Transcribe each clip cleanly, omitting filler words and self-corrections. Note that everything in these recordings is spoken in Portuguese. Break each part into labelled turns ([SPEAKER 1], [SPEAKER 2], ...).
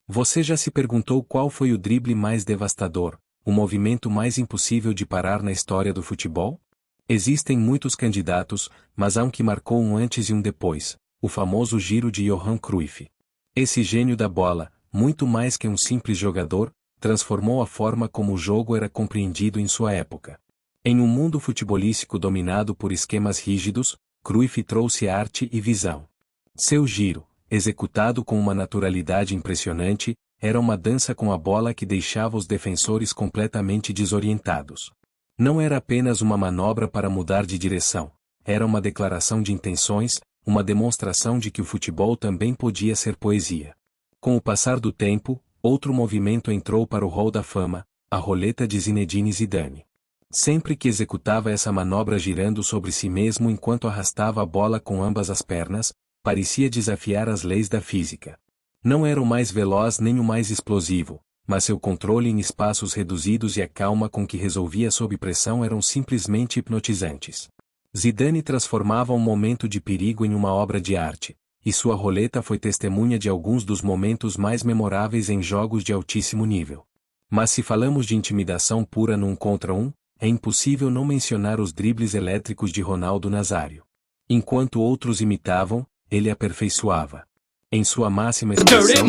[SPEAKER 1] Você já se perguntou qual foi o drible mais devastador, o movimento mais impossível de parar na história do futebol? Existem muitos candidatos, mas há um que marcou um antes e um depois, o famoso giro de Johan Cruyff. Esse gênio da bola, muito mais que um simples jogador, transformou a forma como o jogo era compreendido em sua época. Em um mundo futebolístico dominado por esquemas rígidos, Cruyff trouxe arte e visão. Seu giro, executado com uma naturalidade impressionante, era uma dança com a bola que deixava os defensores completamente desorientados. Não era apenas uma manobra para mudar de direção, era uma declaração de intenções, uma demonstração de que o futebol também podia ser poesia. Com o passar do tempo, outro movimento entrou para o Hall da Fama, a roleta de Zinedine Zidane. Sempre que executava essa manobra girando sobre si mesmo enquanto arrastava a bola com ambas as pernas, parecia desafiar as leis da física. Não era o mais veloz nem o mais explosivo, mas seu controle em espaços reduzidos e a calma com que resolvia sob pressão eram simplesmente hipnotizantes. Zidane transformava um momento de perigo em uma obra de arte, e sua roleta foi testemunha de alguns dos momentos mais memoráveis em jogos de altíssimo nível. Mas se falamos de intimidação pura no 1 contra 1, é impossível não mencionar os dribles elétricos de Ronaldo Nazário. Enquanto outros imitavam, ele aperfeiçoava. Em sua máxima expressão,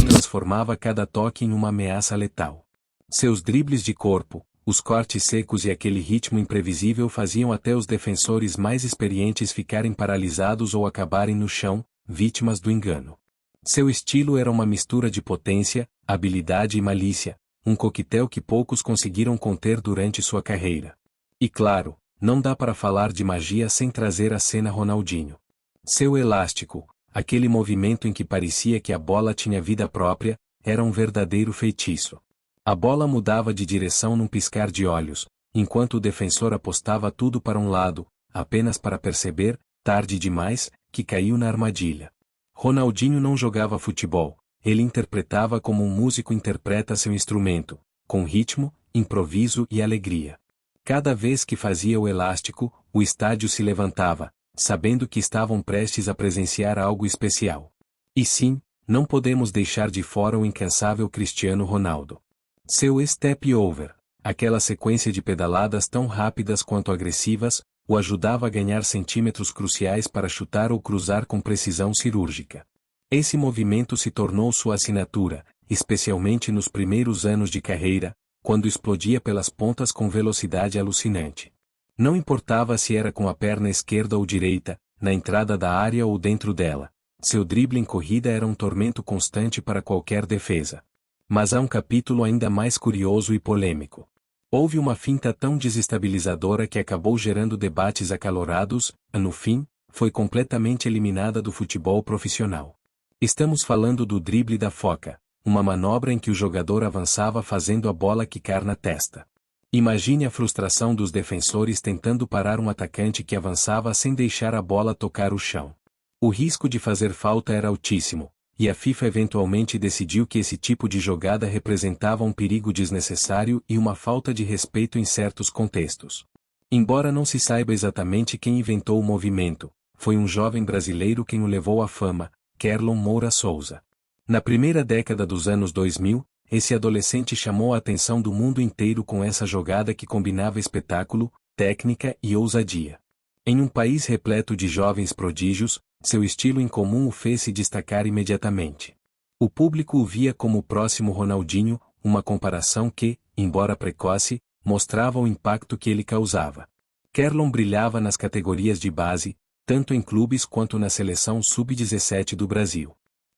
[SPEAKER 1] transformava cada toque em uma ameaça letal. Seus dribles de corpo, os cortes secos e aquele ritmo imprevisível faziam até os defensores mais experientes ficarem paralisados ou acabarem no chão, vítimas do engano. Seu estilo era uma mistura de potência, habilidade e malícia, um coquetel que poucos conseguiram conter durante sua carreira. E claro, não dá para falar de magia sem trazer à cena Ronaldinho. Seu elástico, aquele movimento em que parecia que a bola tinha vida própria, era um verdadeiro feitiço. A bola mudava de direção num piscar de olhos, enquanto o defensor apostava tudo para um lado, apenas para perceber, tarde demais, que caiu na armadilha. Ronaldinho não jogava futebol, ele interpretava como um músico interpreta seu instrumento, com ritmo, improviso e alegria. Cada vez que fazia o elástico, o estádio se levantava, sabendo que estavam prestes a presenciar algo especial. E sim, não podemos deixar de fora o incansável Cristiano Ronaldo. Seu step over, aquela sequência de pedaladas tão rápidas quanto agressivas, o ajudava a ganhar centímetros cruciais para chutar ou cruzar com precisão cirúrgica. Esse movimento se tornou sua assinatura, especialmente nos primeiros anos de carreira, quando explodia pelas pontas com velocidade alucinante. Não importava se era com a perna esquerda ou direita, na entrada da área ou dentro dela, seu drible em corrida era um tormento constante para qualquer defesa. Mas há um capítulo ainda mais curioso e polêmico. Houve uma finta tão desestabilizadora que acabou gerando debates acalorados, e no fim, foi completamente eliminada do futebol profissional. Estamos falando do drible da foca, uma manobra em que o jogador avançava fazendo a bola quicar na testa. Imagine a frustração dos defensores tentando parar um atacante que avançava sem deixar a bola tocar o chão. O risco de fazer falta era altíssimo, e a FIFA eventualmente decidiu que esse tipo de jogada representava um perigo desnecessário e uma falta de respeito em certos contextos. Embora não se saiba exatamente quem inventou o movimento, foi um jovem brasileiro quem o levou à fama, Kerlon Moura Souza. Na primeira década dos anos 2000, esse adolescente chamou a atenção do mundo inteiro com essa jogada que combinava espetáculo, técnica e ousadia. Em um país repleto de jovens prodígios, seu estilo incomum o fez se destacar imediatamente. O público o via como o próximo Ronaldinho, uma comparação que, embora precoce, mostrava o impacto que ele causava. Kerlon brilhava nas categorias de base, tanto em clubes quanto na seleção sub-17 do Brasil.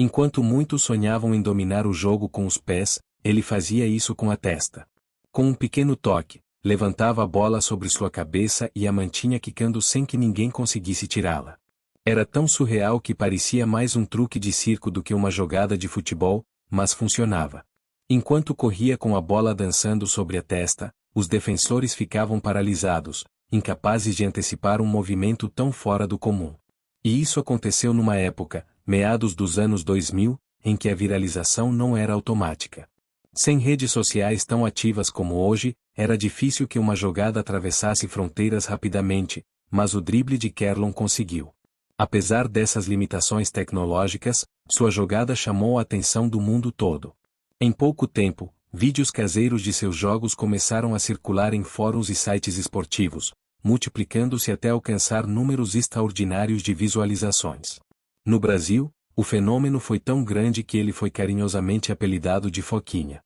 [SPEAKER 1] Enquanto muitos sonhavam em dominar o jogo com os pés, ele fazia isso com a testa. Com um pequeno toque, levantava a bola sobre sua cabeça e a mantinha quicando sem que ninguém conseguisse tirá-la. Era tão surreal que parecia mais um truque de circo do que uma jogada de futebol, mas funcionava. Enquanto corria com a bola dançando sobre a testa, os defensores ficavam paralisados, incapazes de antecipar um movimento tão fora do comum. E isso aconteceu numa época, meados dos anos 2000, em que a viralização não era automática. Sem redes sociais tão ativas como hoje, era difícil que uma jogada atravessasse fronteiras rapidamente, mas o drible de Kerlon conseguiu. Apesar dessas limitações tecnológicas, sua jogada chamou a atenção do mundo todo. Em pouco tempo, vídeos caseiros de seus jogos começaram a circular em fóruns e sites esportivos, multiplicando-se até alcançar números extraordinários de visualizações. No Brasil, o fenômeno foi tão grande que ele foi carinhosamente apelidado de Foquinha.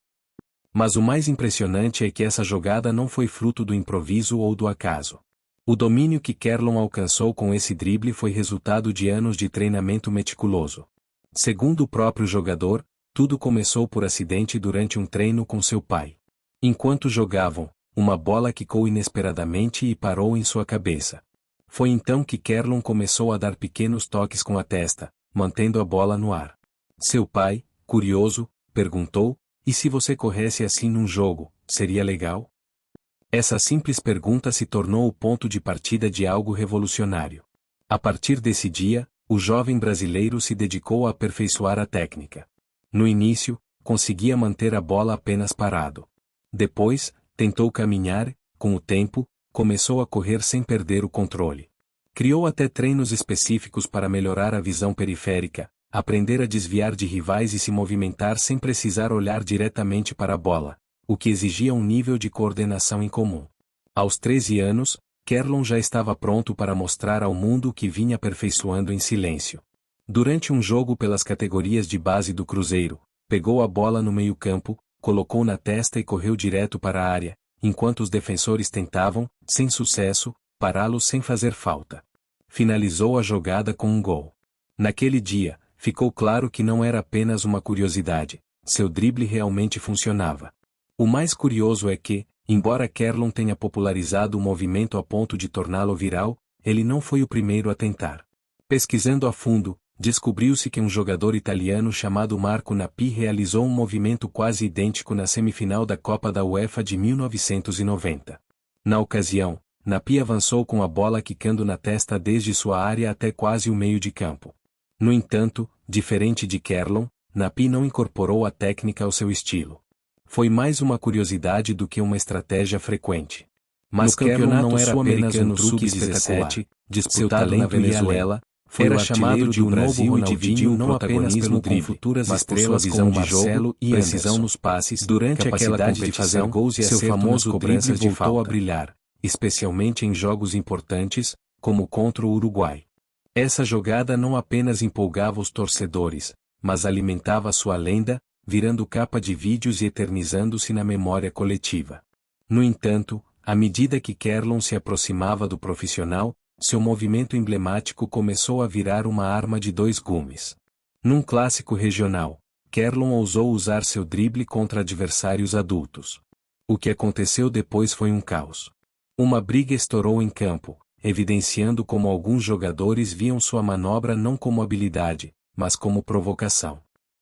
[SPEAKER 1] Mas o mais impressionante é que essa jogada não foi fruto do improviso ou do acaso. O domínio que Kerlon alcançou com esse drible foi resultado de anos de treinamento meticuloso. Segundo o próprio jogador, tudo começou por acidente durante um treino com seu pai. Enquanto jogavam, uma bola quicou inesperadamente e parou em sua cabeça. Foi então que Kerlon começou a dar pequenos toques com a testa, mantendo a bola no ar. Seu pai, curioso, perguntou: "E se você corresse assim num jogo, seria legal?" Essa simples pergunta se tornou o ponto de partida de algo revolucionário. A partir desse dia, o jovem brasileiro se dedicou a aperfeiçoar a técnica. No início, conseguia manter a bola apenas parado. Depois, tentou caminhar, com o tempo, começou a correr sem perder o controle. Criou até treinos específicos para melhorar a visão periférica, aprender a desviar de rivais e se movimentar sem precisar olhar diretamente para a bola, o que exigia um nível de coordenação incomum. Aos 13 anos, Kerlon já estava pronto para mostrar ao mundo o que vinha aperfeiçoando em silêncio. Durante um jogo pelas categorias de base do Cruzeiro, pegou a bola no meio-campo, colocou na testa e correu direto para a área, enquanto os defensores tentavam, sem sucesso, pará-lo sem fazer falta. Finalizou a jogada com um gol. Naquele dia, ficou claro que não era apenas uma curiosidade, seu drible realmente funcionava. O mais curioso é que, embora Kerlon tenha popularizado o movimento a ponto de torná-lo viral, ele não foi o primeiro a tentar. Pesquisando a fundo, descobriu-se que um jogador italiano chamado Marco Nappi realizou um movimento quase idêntico na semifinal da Copa da UEFA de 1990. Na ocasião, Nappi avançou com a bola quicando na testa desde sua área até quase o meio de campo. No entanto, diferente de Kerlon, Nappi não incorporou a técnica ao seu estilo. Foi mais uma curiosidade do que uma estratégia frequente. Mas Kerlon não era apenas um truque sub-17, disputado na Venezuela, era chamado de o Brasil e dividiu não apenas pelo drible, mas estrelas como Marcelo e precisão nos passes, durante aquela competição, de fazer gols e seu famoso drible voltou a brilhar, especialmente em jogos importantes, como contra o Uruguai. Essa jogada não apenas empolgava os torcedores, mas alimentava sua lenda, virando capa de vídeos e eternizando-se na memória coletiva. No entanto, à medida que Kerlon se aproximava do profissional, seu movimento emblemático começou a virar uma arma de dois gumes. Num clássico regional, Kerlon ousou usar seu drible contra adversários adultos. O que aconteceu depois foi um caos. Uma briga estourou em campo, evidenciando como alguns jogadores viam sua manobra não como habilidade, mas como provocação.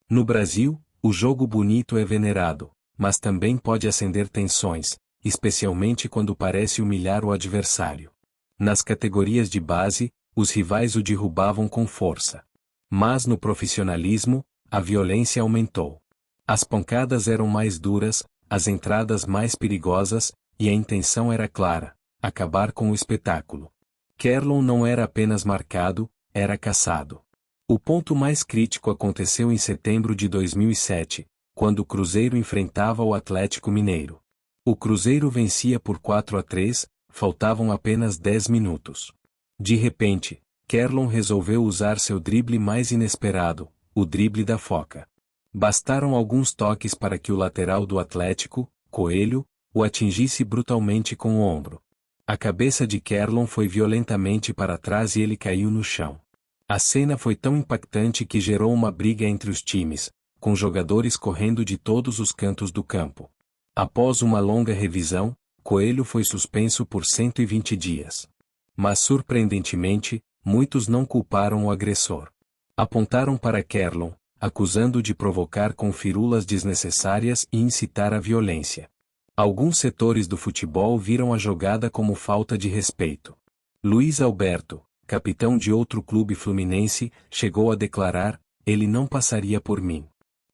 [SPEAKER 1] No Brasil, o jogo bonito é venerado, mas também pode acender tensões, especialmente quando parece humilhar o adversário. Nas categorias de base, os rivais o derrubavam com força. Mas no profissionalismo, a violência aumentou. As pancadas eram mais duras, as entradas mais perigosas, e a intenção era clara: acabar com o espetáculo. Kerlon não era apenas marcado, era caçado. O ponto mais crítico aconteceu em setembro de 2007, quando o Cruzeiro enfrentava o Atlético Mineiro. O Cruzeiro vencia por 4-3, faltavam apenas 10 minutos. De repente, Kerlon resolveu usar seu drible mais inesperado, o drible da foca. Bastaram alguns toques para que o lateral do Atlético, Coelho, o atingisse brutalmente com o ombro. A cabeça de Kerlon foi violentamente para trás e ele caiu no chão. A cena foi tão impactante que gerou uma briga entre os times, com jogadores correndo de todos os cantos do campo. Após uma longa revisão, Coelho foi suspenso por 120 dias. Mas surpreendentemente, muitos não culparam o agressor. Apontaram para Kerlon, acusando-o de provocar com firulas desnecessárias e incitar a violência. Alguns setores do futebol viram a jogada como falta de respeito. Luiz Alberto, capitão de outro clube fluminense, chegou a declarar: "Ele não passaria por mim.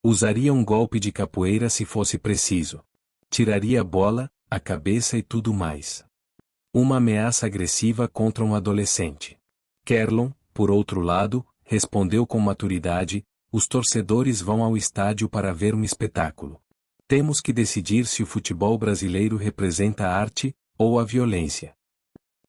[SPEAKER 1] Usaria um golpe de capoeira se fosse preciso. Tiraria a bola, a cabeça e tudo mais." Uma ameaça agressiva contra um adolescente. Kerlon, Por outro lado, respondeu com maturidade, os torcedores vão ao estádio para ver um espetáculo. Temos que decidir se o futebol brasileiro representa a arte, ou a violência.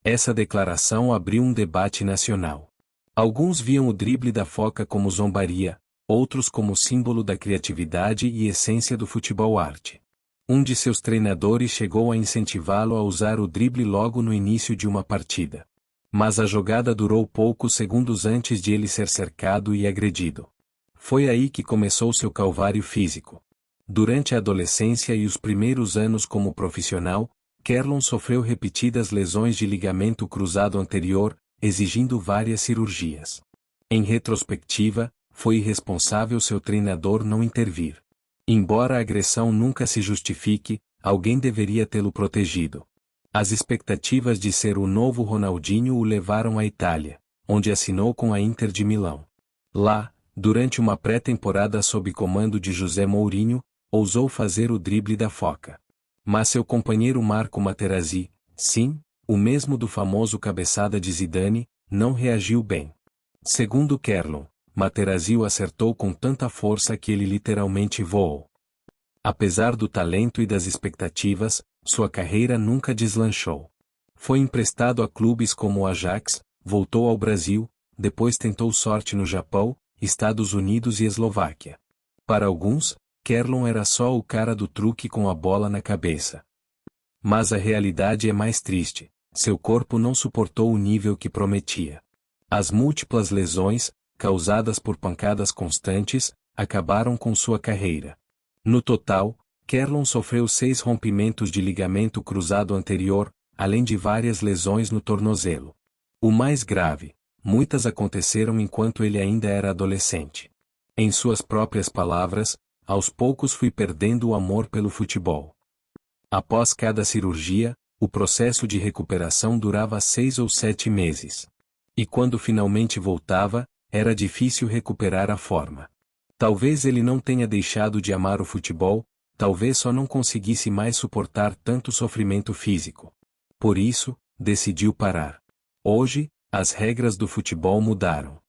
[SPEAKER 1] Essa declaração abriu um debate nacional. Alguns viam o drible da Foca como zombaria, outros como símbolo da criatividade e essência do futebol arte. Um de seus treinadores chegou a incentivá-lo a usar o drible logo no início de uma partida. Mas a jogada durou poucos segundos antes de ele ser cercado e agredido. Foi aí que começou seu calvário físico. Durante a adolescência e os primeiros anos como profissional, Kerlon sofreu repetidas lesões de ligamento cruzado anterior, exigindo várias cirurgias. Em retrospectiva, foi irresponsável seu treinador não intervir. Embora a agressão nunca se justifique, alguém deveria tê-lo protegido. As expectativas de ser o novo Ronaldinho o levaram à Itália, onde assinou com a Inter de Milão. Lá, durante uma pré-temporada sob comando de José Mourinho, ousou fazer o drible da Foca. Mas seu companheiro Marco Materazzi, sim, o mesmo do famoso cabeçada de Zidane, não reagiu bem. Segundo Kerlon, Materazzi o acertou com tanta força que ele literalmente voou. Apesar do talento e das expectativas, sua carreira nunca deslanchou. Foi emprestado a clubes como o Ajax, voltou ao Brasil, depois tentou sorte no Japão, Estados Unidos e Eslováquia. Para alguns, Kerlon era só o cara do truque com a bola na cabeça. Mas a realidade é mais triste, seu corpo não suportou o nível que prometia. As múltiplas lesões, causadas por pancadas constantes, acabaram com sua carreira. No total, Kerlon sofreu 6 rompimentos de ligamento cruzado anterior, além de várias lesões no tornozelo. O mais grave, muitas aconteceram enquanto ele ainda era adolescente. Em suas próprias palavras, aos poucos fui perdendo o amor pelo futebol. Após cada cirurgia, o processo de recuperação durava 6 ou 7 meses. E quando finalmente voltava, era difícil recuperar a forma. Talvez ele não tenha deixado de amar o futebol, talvez só não conseguisse mais suportar tanto sofrimento físico. Por isso, decidiu parar. Hoje, as regras do futebol mudaram.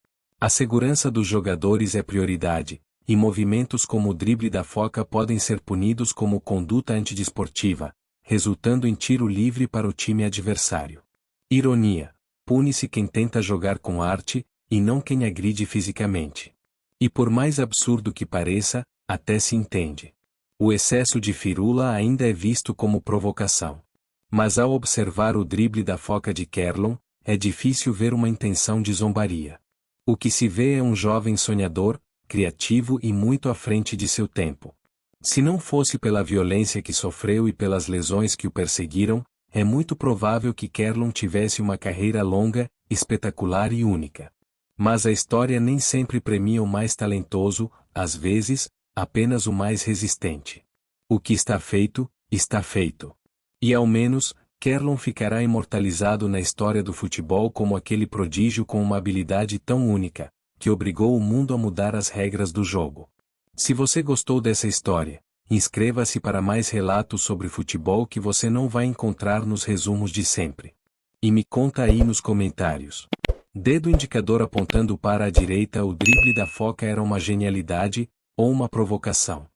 [SPEAKER 1] A segurança dos jogadores é prioridade, e movimentos como o drible da Foca podem ser punidos como conduta antidesportiva, resultando em tiro livre para o time adversário. Ironia: pune-se quem tenta jogar com arte, e não quem agride fisicamente. E por mais absurdo que pareça, até se entende. O excesso de firula ainda é visto como provocação. Mas ao observar o drible da Foca de Kerlon, é difícil ver uma intenção de zombaria. O que se vê é um jovem sonhador, criativo e muito à frente de seu tempo. Se não fosse pela violência que sofreu e pelas lesões que o perseguiram, é muito provável que Kerlon tivesse uma carreira longa, espetacular e única. Mas a história nem sempre premia o mais talentoso, às vezes, apenas o mais resistente. O que está feito, está feito. E ao menos, Kerlon ficará imortalizado na história do futebol como aquele prodígio com uma habilidade tão única, que obrigou o mundo a mudar as regras do jogo. Se você gostou dessa história, inscreva-se para mais relatos sobre futebol que você não vai encontrar nos resumos de sempre. E me conta aí nos comentários. Dedo indicador apontando para a direita: o drible da Foca era uma genialidade, ou uma provocação?